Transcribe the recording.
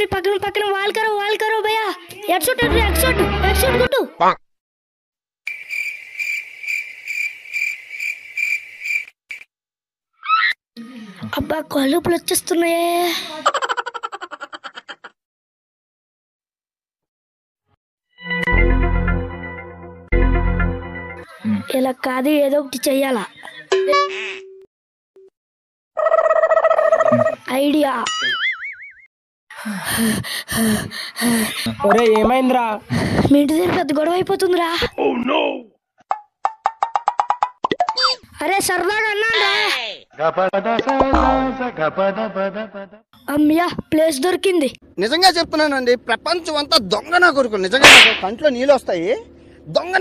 पकड़ पकड़ वाल करो भैया हेडशॉट गुड्डू అబ్బా కళ్ళుపులు వచ్చేస్తున్నాయే ఇలా కాదు ఏదో ఒకటి చెయ్యాలా ఐడియా ఒరే ఏమైందిరా మీ ఇంటి దగ్గర పెద్ద గొడవ అయిపోతుందిరా అరే సరదాగా అన్నారా అమ్మయ్య ప్లేస్ దొరికింది నిజంగా చెప్తున్నానండి ప్రపంచం అంతా దొంగ నా కొడుకు నిజంగా కంట్లో నీళ్ళు వస్తాయి దొంగ